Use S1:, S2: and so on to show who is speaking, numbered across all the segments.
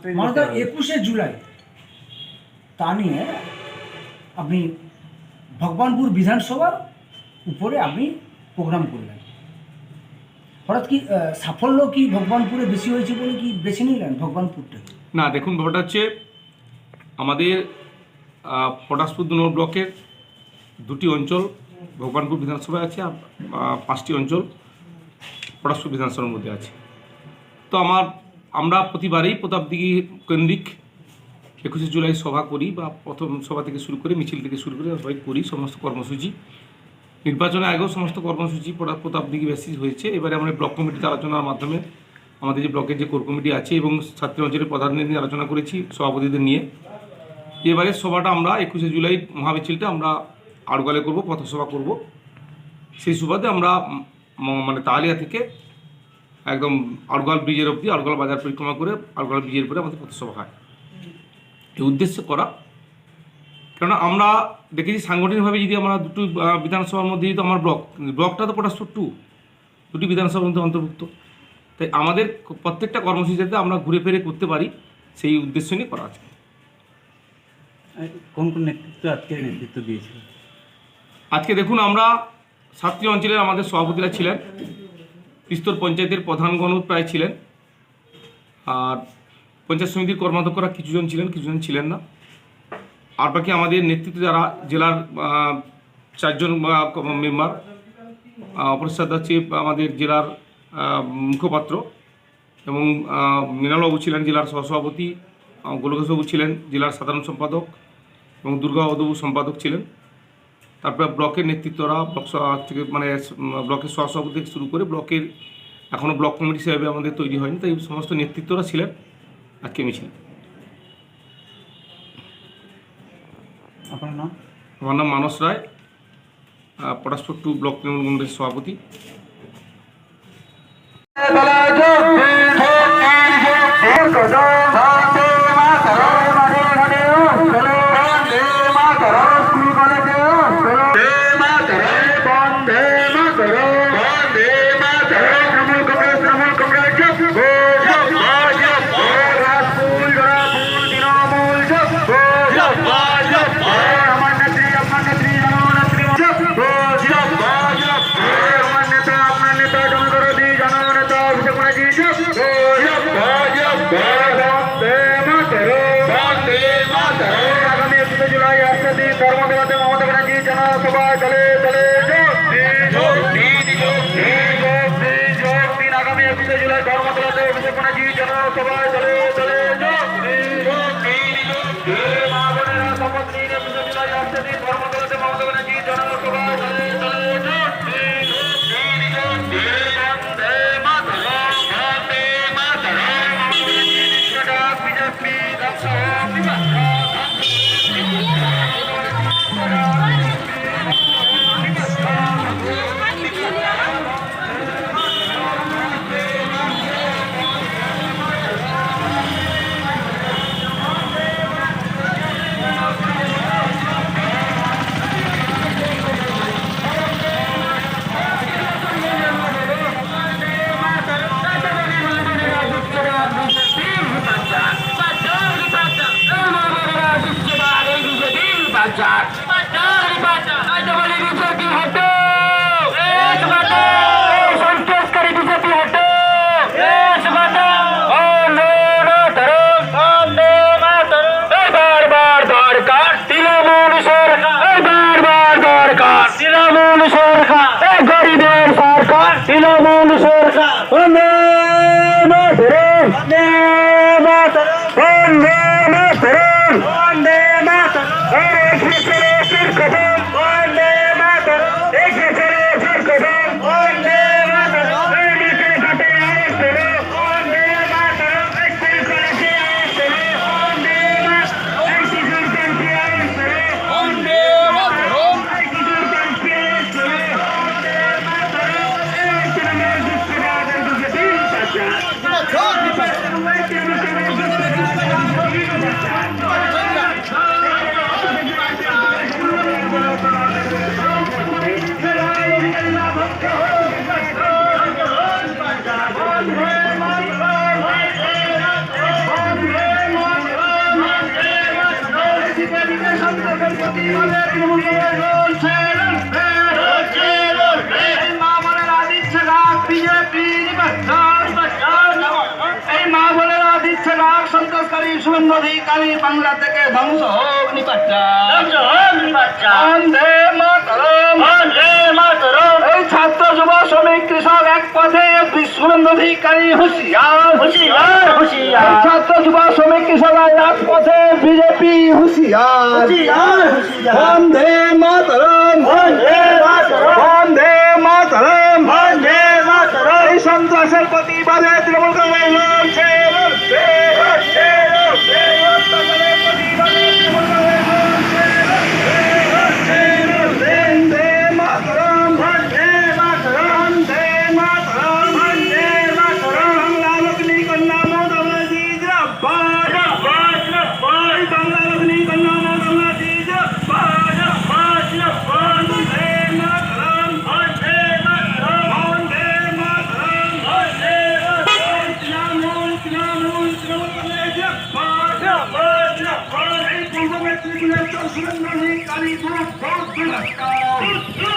S1: মানে 21শে জুলাই তা নিয়ে আপনি ভগবানপুর বিধানসভার উপরে আপনি প্রোগ্রাম করলেন। হঠাৎ কি সাফল্য কি ভগবানপুরে বেশি হয়েছে বলে কি বেছে নিলেন ভগবানপুরটাকে?
S2: না, দেখুন, ব্যাপারটা হচ্ছে আমাদের পটাশপুর ২ নম্বর ব্লকের 2টি অঞ্চল ভগবানপুর বিধানসভায় আছে, আর 5টি অঞ্চল পটাশপুর বিধানসভার মধ্যে আছে। তো আমরা প্রতিবারেই প্রতাপদিঘি কেন্দ্রিক 21শে জুলাই সভা করি, বা প্রথম সভা থেকে শুরু করে মিছিল থেকে শুরু করে সবাই করি সমস্ত কর্মসূচি। নির্বাচনের আগেও সমস্ত কর্মসূচি প্রতাপদিঘি বেসিস হয়েছে। এবারে আমরা ব্লক কমিটিতে আলোচনার মাধ্যমে আমাদের যে ব্লকের যে কোর কমিটি আছে এবং 7টি অঞ্চলের প্রধানদের নিয়ে আলোচনা করেছি, সভাপতিদের নিয়ে। এবারে সভাটা আমরা 21শে জুলাই মহামিছিলটা আমরা আড়গালে করব, পথসভা করব। সেই সুবাদে আমরা মানে তাহালিয়া থেকে একদম আড়গাল ব্রিজের অবধি, আড়গাল বাজার পরিক্রমা করে আড়গাল ব্রিজের পরে আমাদের পথসভা হয়। এই উদ্দেশ্য করা, কেননা আমরা দেখেছি সাংগঠনিকভাবে যদি আমরা দুটো বিধানসভার মধ্যে যদি আমার ব্লকটা তো পটাশপুর 2 বিধানসভার মধ্যে অন্তর্ভুক্ত, তাই আমাদের প্রত্যেকটা কর্মসূচিতে আমরা ঘুরে ফিরে করতে পারি, সেই উদ্দেশ্য নিয়ে করা আছে।
S3: কোন কোন নেতৃত্ব দিয়েছিল
S2: আজকে? দেখুন, আমরা 7টি অঞ্চলের আমাদের সভাপতিরা ছিলেন, স্তর পঞ্চায়েতের প্রধানগণও প্রায় ছিলেন, আর পঞ্চায়েত সমিতির কর্মাধ্যক্ষরা কিছুজন ছিলেন, কিছুজন ছিলেন না। আর বাকি আমাদের নেতৃত্বে যারা জেলার 4 জন মেম্বার, অপরের হচ্ছে আমাদের জেলার মুখপাত্র, এবং মৃণালবাবু ছিলেন জেলার সহসভাপতি, গোলকেশবাবু ছিলেন জেলার সাধারণ সম্পাদক, এবং দুর্গাবাবু সম্পাদক ছিলেন। তারপরে ব্লকের নেতৃত্বরা ব্লক থেকে মানে ব্লকের সহসভাপতি থেকে শুরু করে ব্লকের এখনও ব্লক কমিটি হিসেবে আমাদের তৈরি হয়নি, তাই সমস্ত নেতৃত্বরা ছিলেন আজকে মিছিল।
S3: আপনার নাম?
S2: আমার নাম মানস রায়, পটাশপুর 2 ব্লক তৃণমূল কংগ্রেসের সভাপতি।
S4: প্রতিবাদে তৃণমূল কংগ্রেস লড়ছে, লড়বে। এই মা বোনেরা দিচ্ছে ডাক বিজেপি নির্বাচন, এই মা বোনেরা দিচ্ছে ডাক সন্ত্রাসকারী শুভেন্দু অধিকারী বাংলা থেকে ধ্বংস হোক নির্বাচন। বন্দে মাতরম, বন্দে মাতরম। এই ছাত্র যুব শ্রমিক কৃষক এক পথে শুভেন্দু অধিকারী হুঁশিয়ার, হুঁশিয়ার, হুঁশিয়ার। ছাত্র যুব শ্রমিক কৃষক এক পথে বিজেপি হুঁশিয়ার, হুঁশিয়ার, হুঁশিয়ার। বন্দে মাতরম, বন্দে মাতরম, বন্দে মাতরম, বন্দে মাতরম। এই সন্ত্রাসের প্রতিবাদে তৃণমূল কংগ্রেস লড়ছে, লড়ছে, লড়ছে, লড়ছে। অত্যাচারের প্রতিবাদে তৃণমূল কংগ্রেস লড়ছে, লড়ছে, লড়ছে, লড়ছে। বন্দে মাতরম, বন্দে মাতরম, বন্দে মাতরম, বন্দে মাতরম। বাংলা লগ্নি কন্যা মমতা ব্যানার্জি জিন্দাবাদ, জিন্দাবাদ, জিন্দাবাদ। বাংলা লগ্নি কন্যা মমতা ব্যানার্জি জিন্দাবাদ, জিন্দাবাদ, জিন্দাবাদ। বন্দে মাতরম, বন্দে মাতরম, বন্দে মাতরম, বন্দে মাতরম। তৃণমূল, তৃণমূল, তৃণমূল কংগ্রেস জিন্দাবাদ,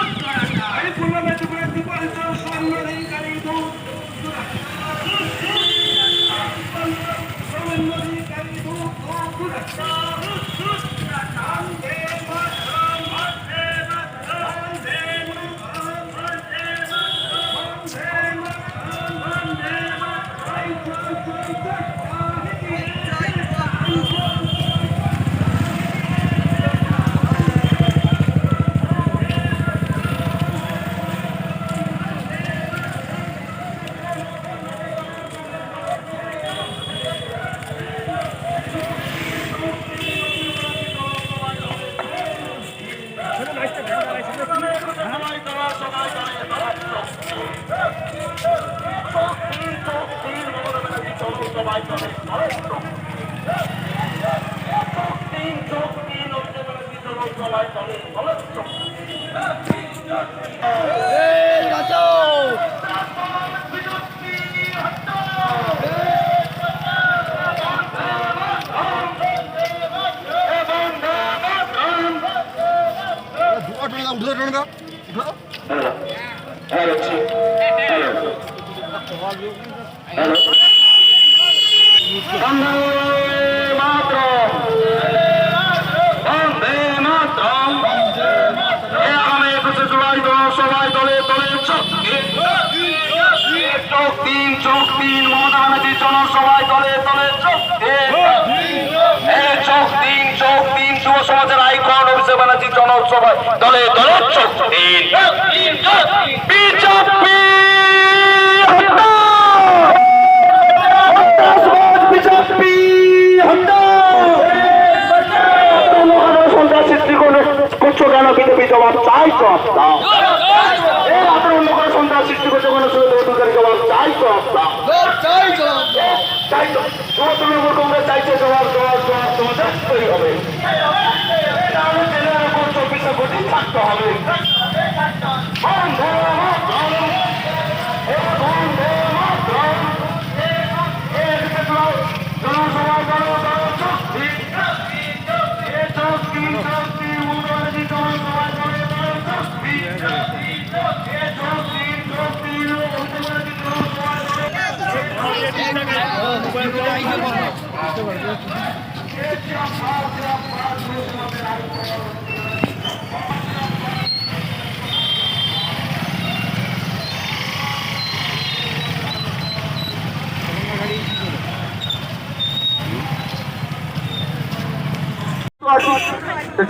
S4: জিন্দাবাদ, জিন্দাবাদ। এই পূর্ব মেদিনীপুরের শুভেন্দু অধিকারী দুর্ভোগ পুরস্কার, এই পূর্ব মেদিনীপুরের শুভেন্দু অধিকারী জনসভায় দলে দলে চোখ দিন, চোখ দিন। যুব সমাজের আইকন অভিষেক ব্যানার্জি জনসভায় দলে দলে চোখ দিন। বিজেপি বিজেপি সন্ত্রাস সৃষ্টি করছো কেন? বিজেপি জবাব চাই, জবাব দাও। আপনার অন্য কোনো সন্ত্রাস সৃষ্টি করছো কেন? জবাব চাই, জবাব দাও। তৃণমূল কংগ্রেস চাইছে জবাব, জবাব, জবাব তোমাদের তৈরি হবে। জেলার উপর 24 কোটি থাকতে হবে।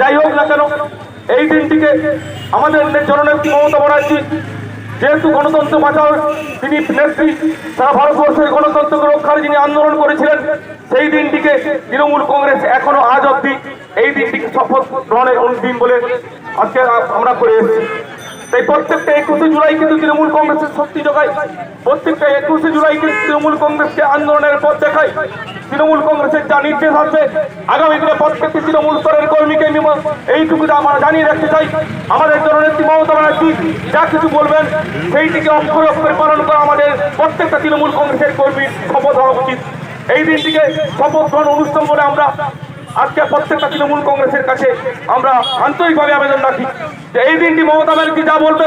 S4: যাই হোক না কেন, এই দিনটিকে আমাদের জননেত্রী মমতা ব্যানার্জি যেহেতু গণতন্ত্র বাঁচাও তিনি নেত্রী, সারা ভারতবর্ষের গণতন্ত্রকে রক্ষার যিনি আন্দোলন করেছিলেন, সেই দিনটিকে তৃণমূল কংগ্রেস এখনো আজ অব্দি এই দিনটিকে শপথ গ্রহণের দিন বলে আজকে আমরা করে এসেছি। তাই প্রত্যেকটা 21শে জুলাই কিন্তু তৃণমূল কংগ্রেসের শক্তি যোগায়, প্রত্যেকটা 21শে জুলাই কিন্তু তৃণমূল কংগ্রেসকে আন্দোলনের পথ দেখায়। তৃণমূল কংগ্রেসের যা নির্দেশ আছে, আগামী দিনে প্রত্যেকটি তৃণমূল স্তরের কর্মীকে এইটুকু আমরা জানিয়ে রাখতে চাই, আমাদের জননেত্রী মমতা ব্যানার্জি যা কিছু বলবেন সেইটিকে অক্ষরে অক্ষরে পালন করা আমাদের প্রত্যেকটা তৃণমূল কংগ্রেসের কর্মীর শপথ হওয়া উচিত। এই দিনটিকে শপথ গ্রহণ অনুষ্ঠান বলে আমরা
S2: আজকে প্রত্যেকটা তৃণমূল কংগ্রেসের কাছে আমরা আন্তরিকভাবে আবেদন রাখি যে এই দিনটি মমতা ব্যানার্জি যা বলবে,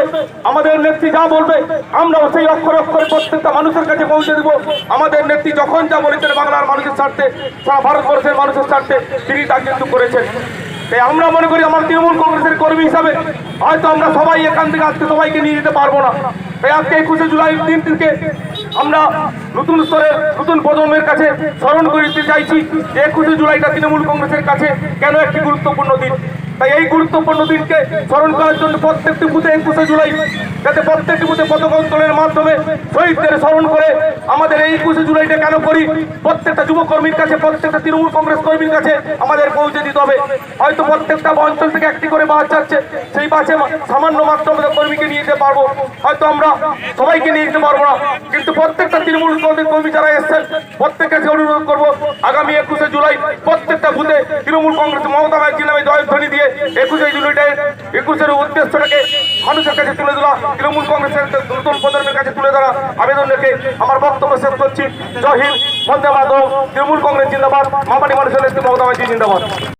S2: আমাদের নেত্রী যা বলবে, আমরাও সেই অক্ষরে অক্ষরে প্রত্যেকটা মানুষের কাছে পৌঁছে দেব। আমাদের নেত্রী যখন যা বলেছেন বাংলার মানুষের স্বার্থে, সারা ভারতবর্ষের মানুষের স্বার্থে তিনি তা কিন্তু করেছেন। তাই আমরা মনে করি আমার তৃণমূল কংগ্রেসের কর্মী হিসাবে হয়তো আমরা সবাই এখান থেকে আজকে সবাইকে নিয়ে যেতে পারবো না। তাই আজকে 21শে জুলাই দিনটিকে আমরা নতুন স্তরের নতুন প্রজন্মের কাছে স্মরণ করে দিতে চাইছি যে 21শে জুলাইটা তৃণমূল কংগ্রেসের কাছে কেন একটি গুরুত্বপূর্ণ দিন। তাই এই গুরুত্বপূর্ণ দিনকে স্মরণ করার জন্য প্রত্যেকটি বুথে 21শে জুলাই যাতে প্রত্যেকটি বুথে পতাকা উত্তোলনের মাধ্যমে শহীদদের স্মরণ করে আমাদের এই 21শে জুলাইটা কেন করি প্রত্যেকটা যুবকর্মীর কাছে, প্রত্যেকটা তৃণমূল কংগ্রেস কর্মীর কাছে আমাদের পৌঁছে দিতে হবে। হয়তো প্রত্যেকটা অঞ্চল থেকে একটি করে বাস যাচ্ছে, সেই বাসে সামান্য মাত্র আমাদের কর্মীকে নিয়ে যেতে পারবো, হয়তো আমরা সবাইকে নিয়ে যেতে পারবো না, কিন্তু প্রত্যেকটা তৃণমূল কর্মী যারা এসছেন প্রত্যেকের কাছে অনুরোধ করবো আগামী 21শে জুলাই প্রত্যেকটা বুথে তৃণমূল কংগ্রেস মমতা ব্যানার্জি নামে জয়ধ্বনি দিয়ে 21শে জুলাইটায় 21-এর উদ্দেশ্যটাকে মানুষের কাছে তুলে ধরা, তৃণমূল কংগ্রেসের নতুন প্রজন্মের কাছে তুলে ধরা আবেদন রেখে আমার বক্তব্য শেষ করছি। জয় হিন্দ, বন্দে মাতরম, তৃণমূল কংগ্রেস জিন্দাবাদ, মামাটি মানুষের নেত্রী মমতা ব্যানার্জি জিন্দাবাদ।